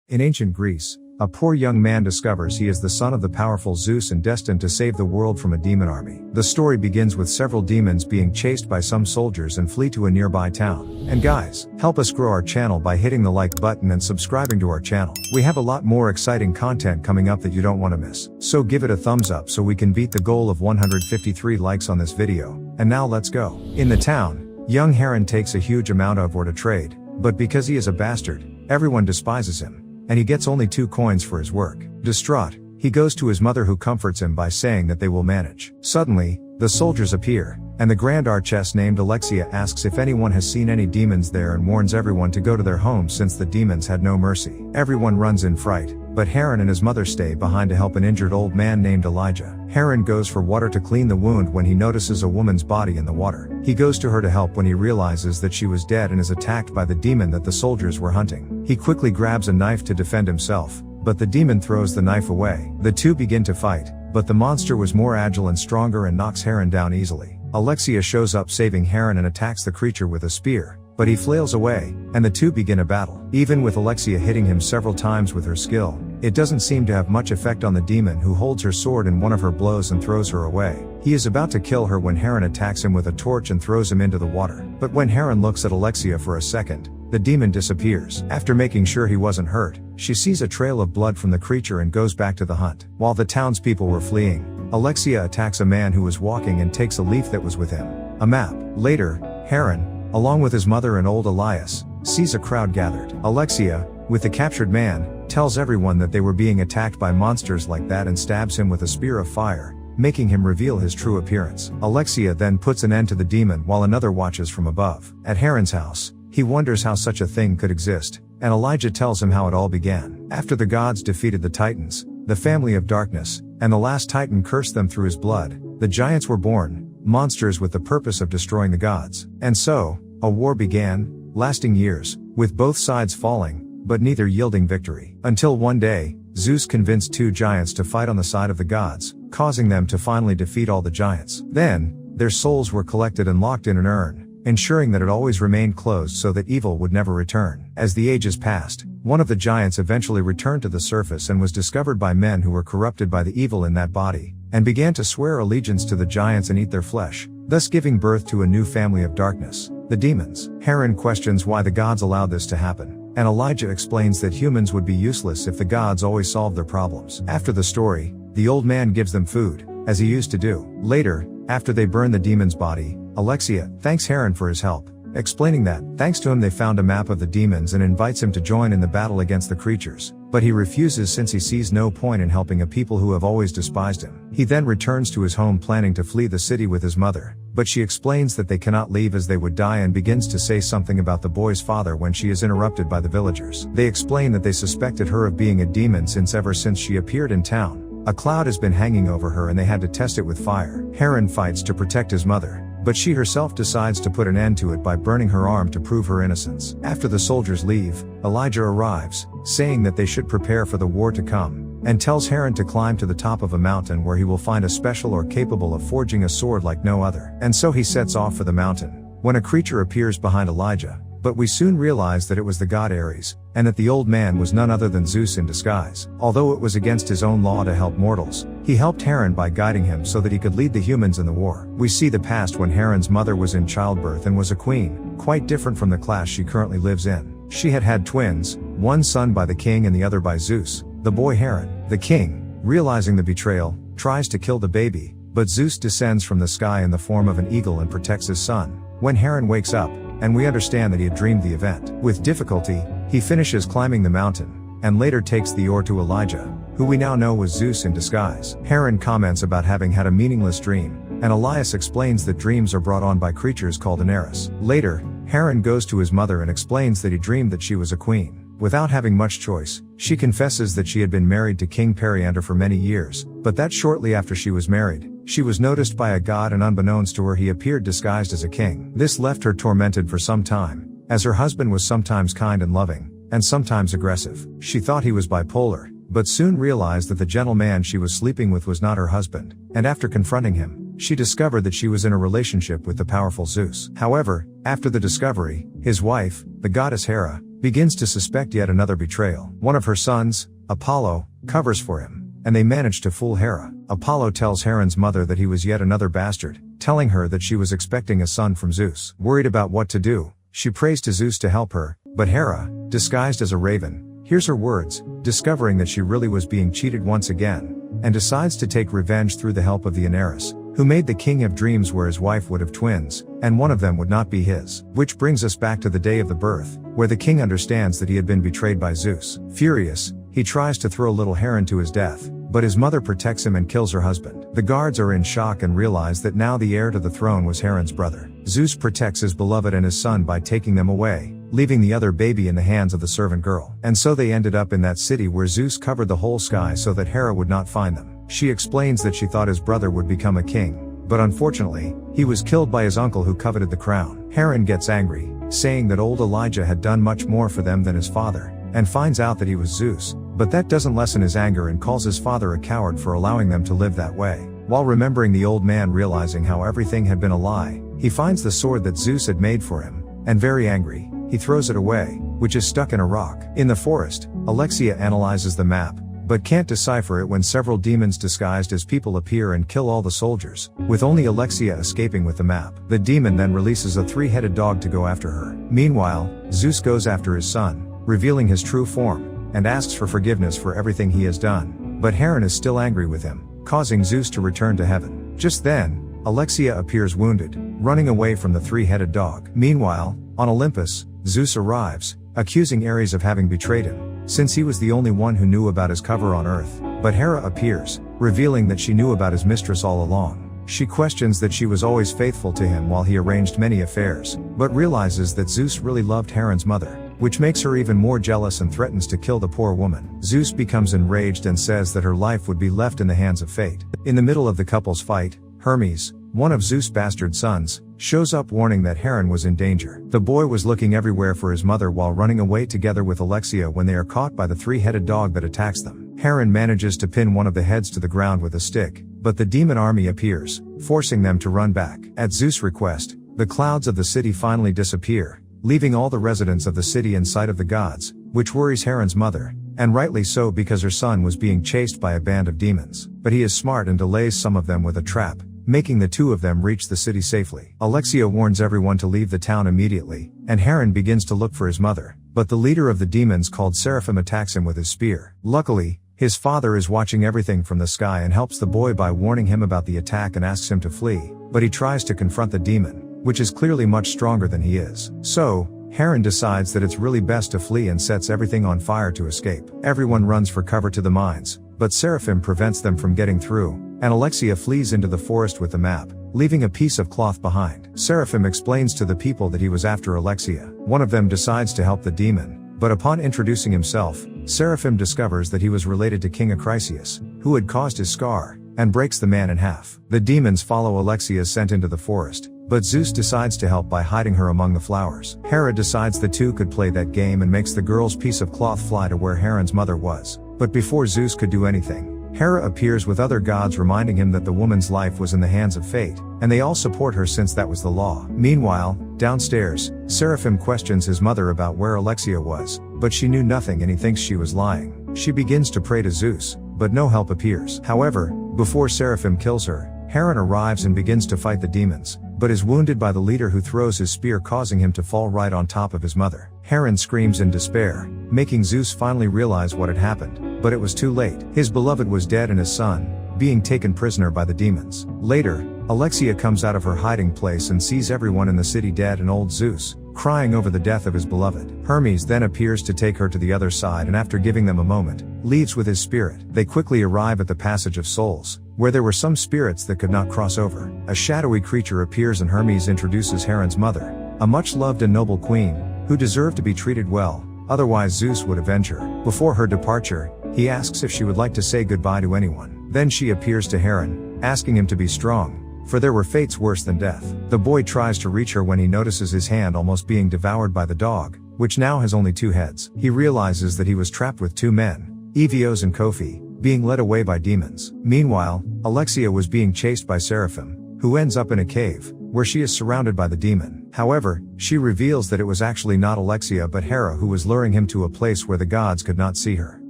In ancient Greece, a poor young man discovers he is the son of the powerful Zeus and destined to save the world from a demon army. The story begins with several demons being chased by some soldiers and flee to a nearby town. And guys, help us grow our channel by hitting the like button and subscribing to our channel. We have a lot more exciting content coming up that you don't want to miss. So give it a thumbs up so we can beat the goal of 153 likes on this video. And now let's go. In the town, young Heron takes a huge amount of ore to trade, but because he is a bastard, everyone despises him. And he gets only 2 coins for his work. Distraught, he goes to his mother who comforts him by saying that they will manage. Suddenly, the soldiers appear, and the Grand Archess named Alexia asks if anyone has seen any demons there and warns everyone to go to their homes since the demons had no mercy. Everyone runs in fright, but Heron and his mother stay behind to help an injured old man named Elijah. Heron goes for water to clean the wound when he notices a woman's body in the water. He goes to her to help when he realizes that she was dead and is attacked by the demon that the soldiers were hunting. He quickly grabs a knife to defend himself, but the demon throws the knife away. The two begin to fight, but the monster was more agile and stronger and knocks Heron down easily. Alexia shows up saving Heron and attacks the creature with a spear, but he flails away, and the two begin a battle. Even with Alexia hitting him several times with her skill, it doesn't seem to have much effect on the demon, who holds her sword in one of her blows and throws her away. He is about to kill her when Heron attacks him with a torch and throws him into the water. But when Heron looks at Alexia for a second, the demon disappears. After making sure he wasn't hurt, she sees a trail of blood from the creature and goes back to the hunt. While the townspeople were fleeing, Alexia attacks a man who was walking and takes a leaf that was with him. A map. Later, Heron, along with his mother and old Elias, sees a crowd gathered. Alexia, with the captured man, tells everyone that they were being attacked by monsters like that and stabs him with a spear of fire, making him reveal his true appearance. Alexia then puts an end to the demon while another watches from above. At Heron's house, he wonders how such a thing could exist, and Elijah tells him how it all began. After the gods defeated the Titans, the family of darkness, and the last Titan cursed them through his blood, the giants were born, monsters with the purpose of destroying the gods. And so, a war began, lasting years, with both sides falling, but neither yielding victory. Until one day, Zeus convinced 2 giants to fight on the side of the gods, causing them to finally defeat all the giants. Then, their souls were collected and locked in an urn, ensuring that it always remained closed so that evil would never return. As the ages passed, one of the giants eventually returned to the surface and was discovered by men who were corrupted by the evil in that body, and began to swear allegiance to the giants and eat their flesh, thus giving birth to a new family of darkness, the demons. Heron questions why the gods allowed this to happen, and Elijah explains that humans would be useless if the gods always solved their problems. After the story, the old man gives them food, as he used to do. Later, after they burn the demon's body, Alexia thanks Heron for his help, explaining that, thanks to him they found a map of the demons and invites him to join in the battle against the creatures. But he refuses since he sees no point in helping a people who have always despised him. He then returns to his home planning to flee the city with his mother, but she explains that they cannot leave as they would die and begins to say something about the boy's father when she is interrupted by the villagers. They explain that they suspected her of being a demon ever since she appeared in town. A cloud has been hanging over her and they had to test it with fire. Heron fights to protect his mother, but she herself decides to put an end to it by burning her arm to prove her innocence. After the soldiers leave, Elijah arrives, saying that they should prepare for the war to come, and tells Heron to climb to the top of a mountain where he will find a special or capable of forging a sword like no other. And so he sets off for the mountain, when a creature appears behind Elijah, but we soon realize that it was the god Ares, and that the old man was none other than Zeus in disguise. Although it was against his own law to help mortals, he helped Heron by guiding him so that he could lead the humans in the war. We see the past when Heron's mother was in childbirth and was a queen, quite different from the class she currently lives in. She had had twins, one son by the king and the other by Zeus, the boy Heron. The king, realizing the betrayal, tries to kill the baby, but Zeus descends from the sky in the form of an eagle and protects his son. When Heron wakes up, and we understand that he had dreamed the event. With difficulty, he finishes climbing the mountain, and later takes the ore to Elijah, who we now know was Zeus in disguise. Heron comments about having had a meaningless dream, and Elias explains that dreams are brought on by creatures called Anaris. Later, Heron goes to his mother and explains that he dreamed that she was a queen. Without having much choice, she confesses that she had been married to King Periander for many years, but that shortly after she was married, she was noticed by a god and unbeknownst to her he appeared disguised as a king. This left her tormented for some time, as her husband was sometimes kind and loving, and sometimes aggressive. She thought he was bipolar, but soon realized that the gentleman she was sleeping with was not her husband, and after confronting him, she discovered that she was in a relationship with the powerful Zeus. However, after the discovery, his wife, the goddess Hera, begins to suspect yet another betrayal. One of her sons, Apollo, covers for him, and they manage to fool Hera. Apollo tells Heron's mother that he was yet another bastard, telling her that she was expecting a son from Zeus. Worried about what to do, she prays to Zeus to help her, but Hera, disguised as a raven, hears her words, discovering that she really was being cheated once again, and decides to take revenge through the help of the Aneris, who made the king have dreams where his wife would have twins, and one of them would not be his. Which brings us back to the day of the birth, where the king understands that he had been betrayed by Zeus. Furious, he tries to throw little Heron to his death, but his mother protects him and kills her husband. The guards are in shock and realize that now the heir to the throne was Heron's brother. Zeus protects his beloved and his son by taking them away, leaving the other baby in the hands of the servant girl. And so they ended up in that city where Zeus covered the whole sky so that Hera would not find them. She explains that she thought his brother would become a king, but unfortunately, he was killed by his uncle who coveted the crown. Heron gets angry, saying that old Elijah had done much more for them than his father, and finds out that he was Zeus, but that doesn't lessen his anger and calls his father a coward for allowing them to live that way. While remembering the old man realizing how everything had been a lie, he finds the sword that Zeus had made for him, and very angry, he throws it away, which is stuck in a rock. In the forest, Alexia analyzes the map, but can't decipher it when several demons disguised as people appear and kill all the soldiers, with only Alexia escaping with the map. The demon then releases a three-headed dog to go after her. Meanwhile, Zeus goes after his son, revealing his true form, and asks for forgiveness for everything he has done, but Heron is still angry with him, causing Zeus to return to heaven. Just then, Alexia appears wounded, running away from the three-headed dog. Meanwhile, on Olympus, Zeus arrives, accusing Ares of having betrayed him, since he was the only one who knew about his cover on Earth. But Hera appears, revealing that she knew about his mistress all along. She questions that she was always faithful to him while he arranged many affairs, but realizes that Zeus really loved Heron's mother, which makes her even more jealous and threatens to kill the poor woman. Zeus becomes enraged and says that her life would be left in the hands of fate. In the middle of the couple's fight, Hermes, one of Zeus' bastard sons, shows up warning that Heron was in danger. The boy was looking everywhere for his mother while running away together with Alexia when they are caught by the three-headed dog that attacks them. Heron manages to pin one of the heads to the ground with a stick, but the demon army appears, forcing them to run back. At Zeus' request, the clouds of the city finally disappear, leaving all the residents of the city in sight of the gods, which worries Heron's mother, and rightly so because her son was being chased by a band of demons. But he is smart and delays some of them with a trap, making the two of them reach the city safely. Alexia warns everyone to leave the town immediately, and Heron begins to look for his mother, but the leader of the demons called Seraphim attacks him with his spear. Luckily, his father is watching everything from the sky and helps the boy by warning him about the attack and asks him to flee, but he tries to confront the demon, which is clearly much stronger than he is. So, Heron decides that it's really best to flee and sets everything on fire to escape. Everyone runs for cover to the mines, but Seraphim prevents them from getting through, and Alexia flees into the forest with the map, leaving a piece of cloth behind. Seraphim explains to the people that he was after Alexia. One of them decides to help the demon, but upon introducing himself, Seraphim discovers that he was related to King Acrisius, who had caused his scar, and breaks the man in half. The demons follow Alexia's scent into the forest, but Zeus decides to help by hiding her among the flowers. Hera decides the two could play that game and makes the girl's piece of cloth fly to where Heron's mother was. But before Zeus could do anything, Hera appears with other gods reminding him that the woman's life was in the hands of fate, and they all support her since that was the law. Meanwhile, downstairs, Seraphim questions his mother about where Alexia was, but she knew nothing and he thinks she was lying. She begins to pray to Zeus, but no help appears. However, before Seraphim kills her, Heron arrives and begins to fight the demons, but is wounded by the leader who throws his spear causing him to fall right on top of his mother. Heron screams in despair, making Zeus finally realize what had happened, but it was too late. His beloved was dead and his son, being taken prisoner by the demons. Later, Alexia comes out of her hiding place and sees everyone in the city dead and old Zeus, crying over the death of his beloved. Hermes then appears to take her to the other side and after giving them a moment, leaves with his spirit. They quickly arrive at the Passage of Souls, where there were some spirits that could not cross over. A shadowy creature appears and Hermes introduces Heron's mother, a much-loved and noble queen, who deserved to be treated well, otherwise Zeus would avenge her. Before her departure, he asks if she would like to say goodbye to anyone. Then she appears to Heron, asking him to be strong, for there were fates worse than death. The boy tries to reach her when he notices his hand almost being devoured by the dog, which now has only 2 heads. He realizes that he was trapped with 2 men, Evios and Kofi, being led away by demons. Meanwhile, Alexia was being chased by Seraphim, who ends up in a cave, where she is surrounded by the demon. However, she reveals that it was actually not Alexia but Hera who was luring him to a place where the gods could not see her.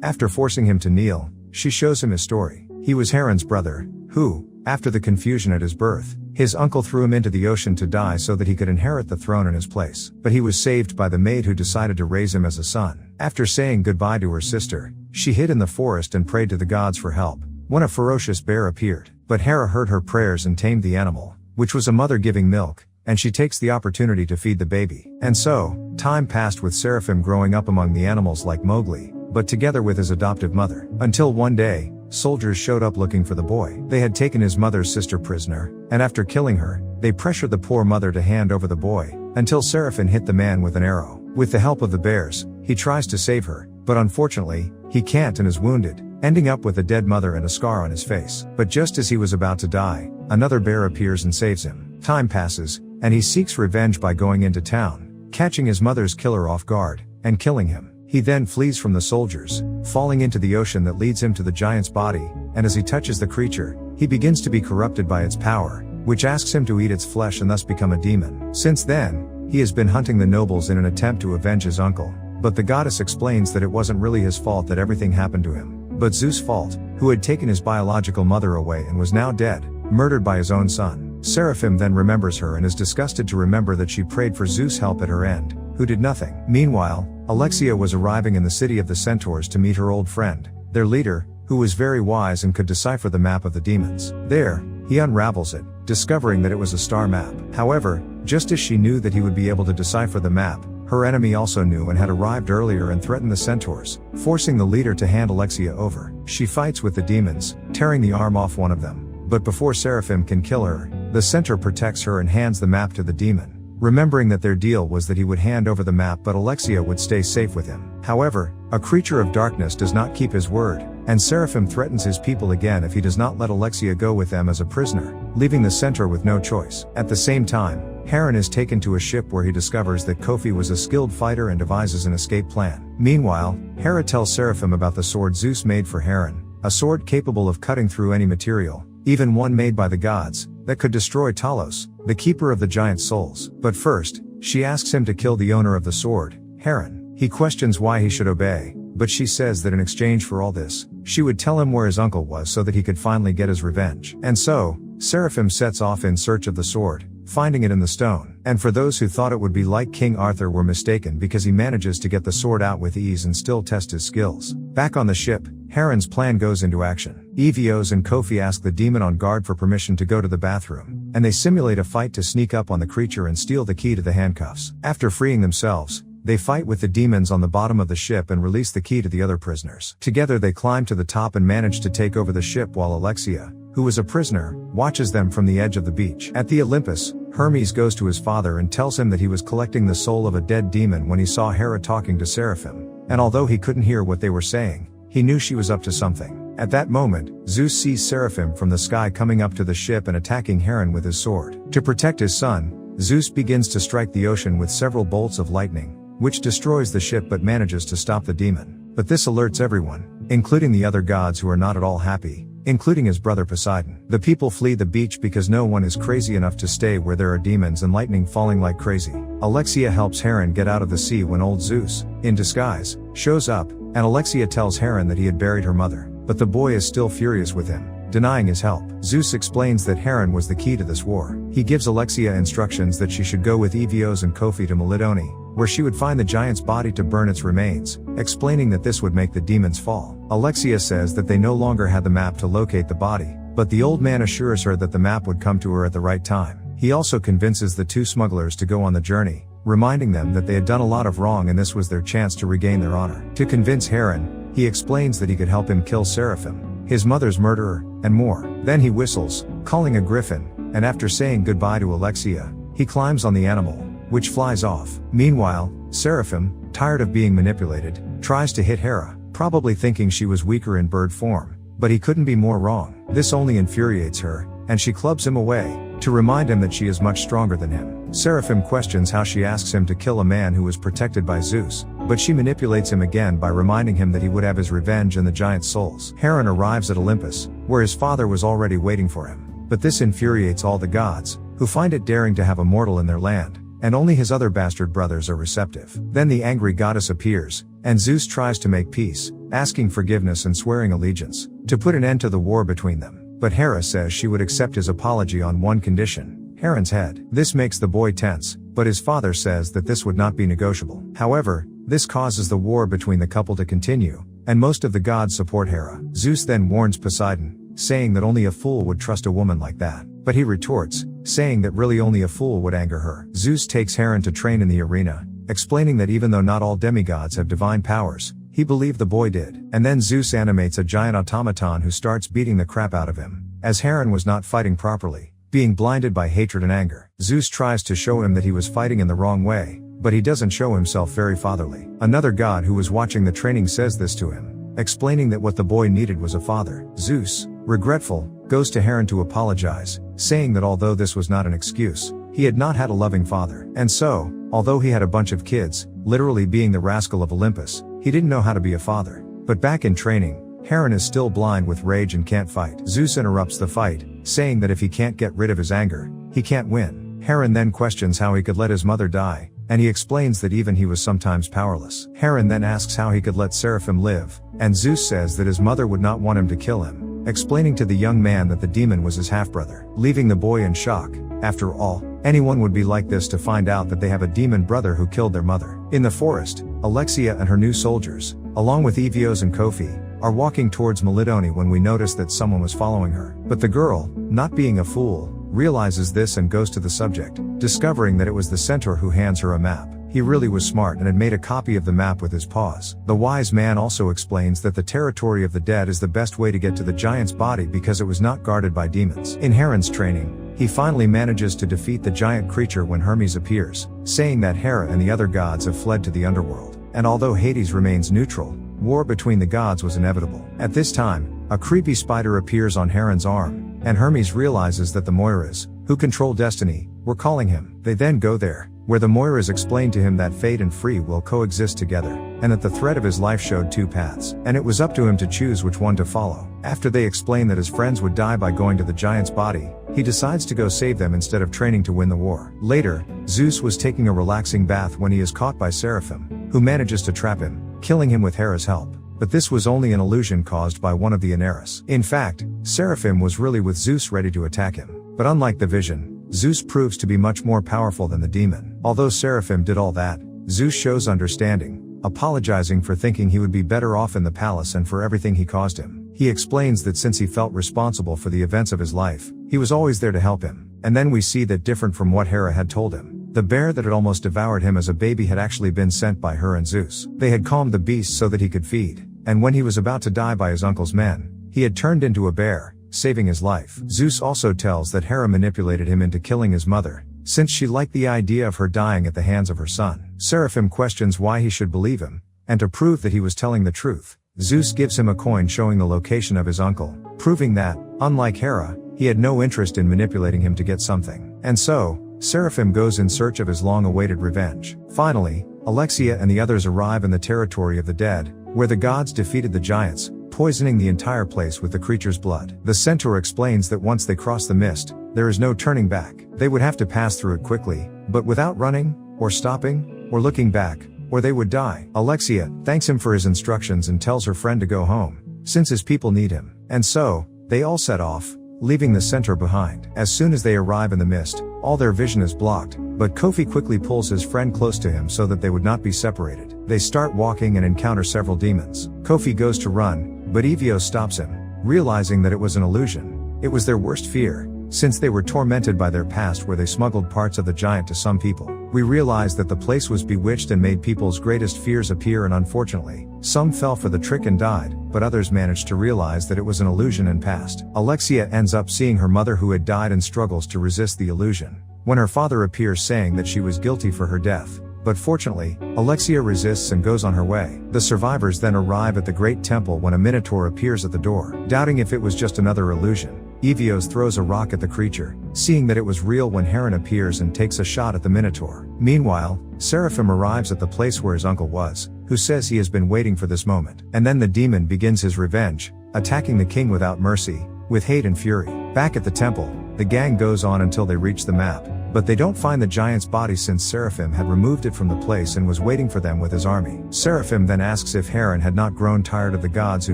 After forcing him to kneel, she shows him his story. He was Heron's brother, who, after the confusion at his birth, his uncle threw him into the ocean to die so that he could inherit the throne in his place. But he was saved by the maid who decided to raise him as a son. After saying goodbye to her sister, she hid in the forest and prayed to the gods for help, when a ferocious bear appeared. But Hera heard her prayers and tamed the animal, which was a mother giving milk, and she takes the opportunity to feed the baby. And so, time passed with Seraphim growing up among the animals like Mowgli, but together with his adoptive mother. Until one day, soldiers showed up looking for the boy. They had taken his mother's sister prisoner, and after killing her, they pressured the poor mother to hand over the boy, until Seraphim hit the man with an arrow. With the help of the bears, he tries to save her, but unfortunately, he can't and is wounded, ending up with a dead mother and a scar on his face. But just as he was about to die, another bear appears and saves him. Time passes, and he seeks revenge by going into town, catching his mother's killer off guard, and killing him. He then flees from the soldiers, falling into the ocean that leads him to the giant's body, and as he touches the creature, he begins to be corrupted by its power, which asks him to eat its flesh and thus become a demon. Since then, he has been hunting the nobles in an attempt to avenge his uncle, but the goddess explains that it wasn't really his fault that everything happened to him, but Zeus' fault, who had taken his biological mother away and was now dead, murdered by his own son. Seraphim then remembers her and is disgusted to remember that she prayed for Zeus' help at her end, who did nothing. Meanwhile, Alexia was arriving in the city of the centaurs to meet her old friend, their leader, who was very wise and could decipher the map of the demons. There, he unravels it, discovering that it was a star map. However, just as she knew that he would be able to decipher the map, her enemy also knew and had arrived earlier and threatened the centaurs, forcing the leader to hand Alexia over. She fights with the demons, tearing the arm off one of them. But before Seraphim can kill her, the centaur protects her and hands the map to the demon, remembering that their deal was that he would hand over the map but Alexia would stay safe with him. However, a creature of darkness does not keep his word, and Seraphim threatens his people again if he does not let Alexia go with them as a prisoner, leaving the centaur with no choice. At the same time, Heron is taken to a ship where he discovers that Kofi was a skilled fighter and devises an escape plan. Meanwhile, Hera tells Seraphim about the sword Zeus made for Heron, a sword capable of cutting through any material, even one made by the gods, that could destroy Talos, the keeper of the giant souls. But first, she asks him to kill the owner of the sword, Heron. He questions why he should obey, but she says that in exchange for all this, she would tell him where his uncle was so that he could finally get his revenge. And so, Seraphim sets off in search of the sword, finding it in the stone. And for those who thought it would be like King Arthur were mistaken because he manages to get the sword out with ease and still test his skills. Back on the ship, Heron's plan goes into action. Evios and Kofi ask the demon on guard for permission to go to the bathroom, and they simulate a fight to sneak up on the creature and steal the key to the handcuffs. After freeing themselves, they fight with the demons on the bottom of the ship and release the key to the other prisoners. Together they climb to the top and manage to take over the ship while Alexia, who is a prisoner, watches them from the edge of the beach. At the Olympus, Hermes goes to his father and tells him that he was collecting the soul of a dead demon when he saw Hera talking to Seraphim, and although he couldn't hear what they were saying, he knew she was up to something. At that moment, Zeus sees Seraphim from the sky coming up to the ship and attacking Heron with his sword. To protect his son, Zeus begins to strike the ocean with several bolts of lightning, which destroys the ship but manages to stop the demon. But this alerts everyone, including the other gods who are not at all happy, including his brother Poseidon. The people flee the beach because no one is crazy enough to stay where there are demons and lightning falling like crazy. Alexia helps Heron get out of the sea when old Zeus, in disguise, shows up, and Alexia tells Heron that he had buried her mother, but the boy is still furious with him, denying his help. Zeus explains that Heron was the key to this war. He gives Alexia instructions that she should go with Evios and Kofi to Melidone, where she would find the giant's body to burn its remains, explaining that this would make the demons fall. Alexia says that they no longer had the map to locate the body, but the old man assures her that the map would come to her at the right time. He also convinces the two smugglers to go on the journey, reminding them that they had done a lot of wrong and this was their chance to regain their honor. To convince Heron, he explains that he could help him kill Seraphim, his mother's murderer, and more. Then he whistles, calling a griffin, and after saying goodbye to Alexia, he climbs on the animal, which flies off. Meanwhile, Seraphim, tired of being manipulated, tries to hit Hera, probably thinking she was weaker in bird form, but he couldn't be more wrong. This only infuriates her, and she clubs him away, to remind him that she is much stronger than him. Seraphim questions how she asks him to kill a man who was protected by Zeus, but she manipulates him again by reminding him that he would have his revenge in the giant souls. Heron arrives at Olympus, where his father was already waiting for him. But this infuriates all the gods, who find it daring to have a mortal in their land, and only his other bastard brothers are receptive. Then the angry goddess appears, and Zeus tries to make peace, asking forgiveness and swearing allegiance, to put an end to the war between them. But Hera says she would accept his apology on one condition: Heron's head. This makes the boy tense, but his father says that this would not be negotiable. However, this causes the war between the couple to continue, and most of the gods support Hera. Zeus then warns Poseidon, saying that only a fool would trust a woman like that. But he retorts, saying that really only a fool would anger her. Zeus takes Heron to train in the arena, explaining that even though not all demigods have divine powers, he believed the boy did. And then Zeus animates a giant automaton who starts beating the crap out of him, as Heron was not fighting properly, being blinded by hatred and anger. Zeus tries to show him that he was fighting in the wrong way, but he doesn't show himself very fatherly. Another god who was watching the training says this to him, explaining that what the boy needed was a father. Zeus, regretful, goes to Heron to apologize, saying that although this was not an excuse, he had not had a loving father. And so, although he had a bunch of kids, literally being the rascal of Olympus, he didn't know how to be a father. But back in training, Heron is still blind with rage and can't fight. Zeus interrupts the fight, saying that if he can't get rid of his anger, he can't win. Heron then questions how he could let his mother die, and he explains that even he was sometimes powerless. Heron then asks how he could let Seraphim live, and Zeus says that his mother would not want him to kill him, explaining to the young man that the demon was his half-brother, leaving the boy in shock. After all, anyone would be like this to find out that they have a demon brother who killed their mother. In the forest, Alexia and her new soldiers, along with Evios and Kofi, are walking towards Melidone when we notice that someone was following her. But the girl, not being a fool, realizes this and goes to the subject, discovering that it was the centaur who hands her a map. He really was smart and had made a copy of the map with his paws. The wise man also explains that the territory of the dead is the best way to get to the giant's body because it was not guarded by demons. In Heron's training, he finally manages to defeat the giant creature when Hermes appears, saying that Hera and the other gods have fled to the underworld. And although Hades remains neutral, war between the gods was inevitable. At this time, a creepy spider appears on Heron's arm, and Hermes realizes that the Moiras, who control destiny, were calling him. They then go there, where the Moiras explain to him that fate and free will coexist together, and that the thread of his life showed two paths, and it was up to him to choose which one to follow. After they explain that his friends would die by going to the giant's body, he decides to go save them instead of training to win the war. Later, Zeus was taking a relaxing bath when he is caught by Seraphim, who manages to trap him, killing him with Hera's help. But this was only an illusion caused by one of the Aneris. In fact, Seraphim was really with Zeus ready to attack him. But unlike the vision, Zeus proves to be much more powerful than the demon. Although Seraphim did all that, Zeus shows understanding, apologizing for thinking he would be better off in the palace and for everything he caused him. He explains that since he felt responsible for the events of his life, he was always there to help him. And then we see that different from what Hera had told him, the bear that had almost devoured him as a baby had actually been sent by her and Zeus. They had calmed the beast so that he could feed, and when he was about to die by his uncle's men, he had turned into a bear, saving his life. Zeus also tells that Hera manipulated him into killing his mother, since she liked the idea of her dying at the hands of her son. Seraphim questions why he should believe him, and to prove that he was telling the truth, Zeus gives him a coin showing the location of his uncle, proving that, unlike Hera, he had no interest in manipulating him to get something. And so, Seraphim goes in search of his long-awaited revenge. Finally, Alexia and the others arrive in the territory of the dead, where the gods defeated the giants, poisoning the entire place with the creature's blood. The centaur explains that once they cross the mist, there is no turning back. They would have to pass through it quickly, but without running, or stopping, or looking back, or they would die. Alexia thanks him for his instructions and tells her friend to go home, since his people need him. And so, they all set off, leaving the centaur behind. As soon as they arrive in the mist, all their vision is blocked, but Kofi quickly pulls his friend close to him so that they would not be separated. They start walking and encounter several demons. Kofi goes to run, but Evios stops him, realizing that it was an illusion. It was their worst fear, since they were tormented by their past where they smuggled parts of the giant to some people. We realized that the place was bewitched and made people's greatest fears appear, and unfortunately, some fell for the trick and died, but others managed to realize that it was an illusion and passed. Alexia ends up seeing her mother who had died and struggles to resist the illusion, when her father appears saying that she was guilty for her death. But fortunately, Alexia resists and goes on her way. The survivors then arrive at the great temple when a minotaur appears at the door. Doubting if it was just another illusion, Evios throws a rock at the creature, seeing that it was real when Heron appears and takes a shot at the minotaur. Meanwhile, Seraphim arrives at the place where his uncle was, who says he has been waiting for this moment. And then the demon begins his revenge, attacking the king without mercy, with hate and fury. Back at the temple, The gang goes on until they reach the map, but they don't find the giant's body since Seraphim had removed it from the place and was waiting for them with his army. Seraphim then asks if Heron had not grown tired of the gods who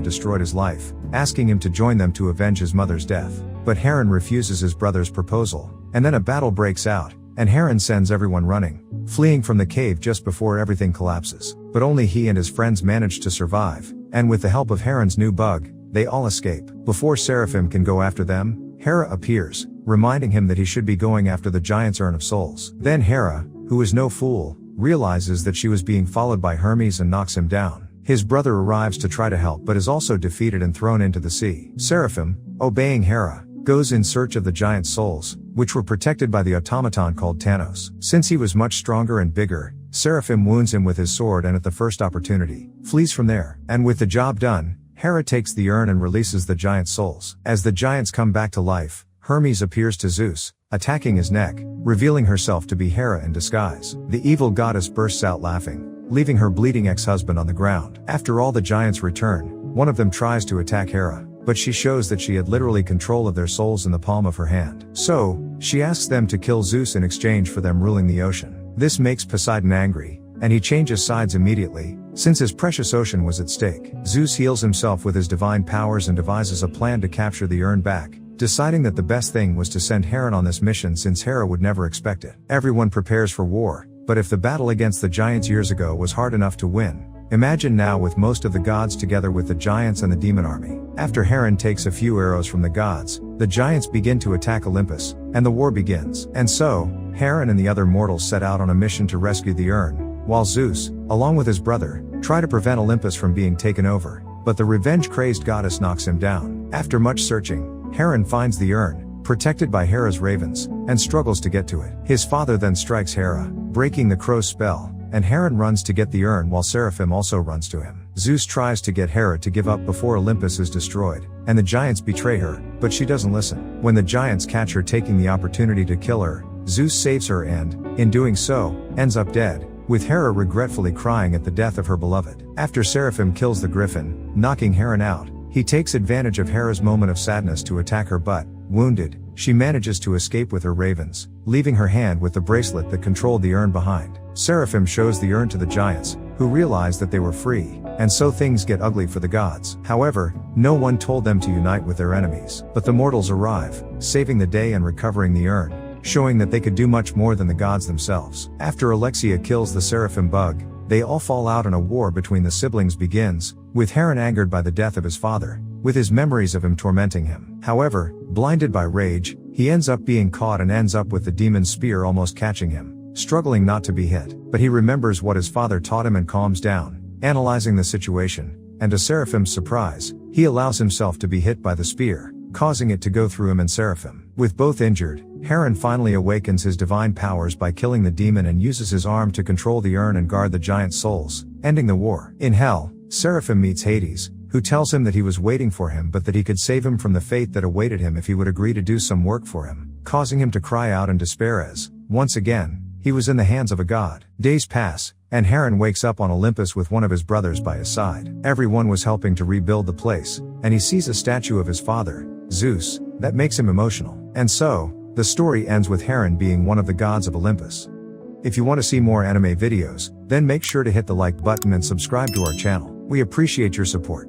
destroyed his life, asking him to join them to avenge his mother's death. But Heron refuses his brother's proposal, and then a battle breaks out, and Heron sends everyone running, fleeing from the cave just before everything collapses. But only he and his friends manage to survive, and with the help of Heron's new bug, they all escape. Before Seraphim can go after them, Hera appears, reminding him that he should be going after the giant's urn of souls. Then Hera, who is no fool, realizes that she was being followed by Hermes and knocks him down. His brother arrives to try to help but is also defeated and thrown into the sea. Seraphim, obeying Hera, goes in search of the giant's souls, which were protected by the automaton called Thanos. Since he was much stronger and bigger, Seraphim wounds him with his sword and at the first opportunity, flees from there. And with the job done, Hera takes the urn and releases the giant's souls. As the giants come back to life, Hermes appears to Zeus, attacking his neck, revealing herself to be Hera in disguise. The evil goddess bursts out laughing, leaving her bleeding ex-husband on the ground. After all the giants return, one of them tries to attack Hera, but she shows that she had literally control of their souls in the palm of her hand. So, she asks them to kill Zeus in exchange for them ruling the ocean. This makes Poseidon angry, and he changes sides immediately, since his precious ocean was at stake. Zeus heals himself with his divine powers and devises a plan to capture the urn back, deciding that the best thing was to send Heron on this mission since Hera would never expect it. Everyone prepares for war, but if the battle against the giants years ago was hard enough to win, imagine now with most of the gods together with the giants and the demon army. After Heron takes a few arrows from the gods, the giants begin to attack Olympus, and the war begins. And so, Heron and the other mortals set out on a mission to rescue the urn, while Zeus, along with his brother, try to prevent Olympus from being taken over, but the revenge-crazed goddess knocks him down. After much searching, Heron finds the urn, protected by Hera's ravens, and struggles to get to it. His father then strikes Hera, breaking the crow's spell, and Heron runs to get the urn while Seraphim also runs to him. Zeus tries to get Hera to give up before Olympus is destroyed, and the giants betray her, but she doesn't listen. When the giants catch her taking the opportunity to kill her, Zeus saves her and, in doing so, ends up dead, with Hera regretfully crying at the death of her beloved. After Seraphim kills the griffin, knocking Heron out, he takes advantage of Hera's moment of sadness to attack her but, wounded, she manages to escape with her ravens, leaving her hand with the bracelet that controlled the urn behind. Seraphim shows the urn to the giants, who realize that they were free, and so things get ugly for the gods. However, no one told them to unite with their enemies. But the mortals arrive, saving the day and recovering the urn, showing that they could do much more than the gods themselves. After Alexia kills the Seraphim bug, they all fall out and a war between the siblings begins, with Heron angered by the death of his father, with his memories of him tormenting him. However, blinded by rage, he ends up being caught and ends up with the demon's spear almost catching him, struggling not to be hit. But he remembers what his father taught him and calms down, analyzing the situation, and to Seraphim's surprise, he allows himself to be hit by the spear, causing it to go through him and Seraphim. With both injured, Heron finally awakens his divine powers by killing the demon and uses his arm to control the urn and guard the giant's souls, ending the war. In hell, Seraphim meets Hades, who tells him that he was waiting for him but that he could save him from the fate that awaited him if he would agree to do some work for him, causing him to cry out in despair as, once again, he was in the hands of a god. Days pass, and Heron wakes up on Olympus with one of his brothers by his side. Everyone was helping to rebuild the place, and he sees a statue of his father, Zeus, that makes him emotional. And so, the story ends with Heron being one of the gods of Olympus. If you want to see more anime videos, then make sure to hit the like button and subscribe to our channel. We appreciate your support.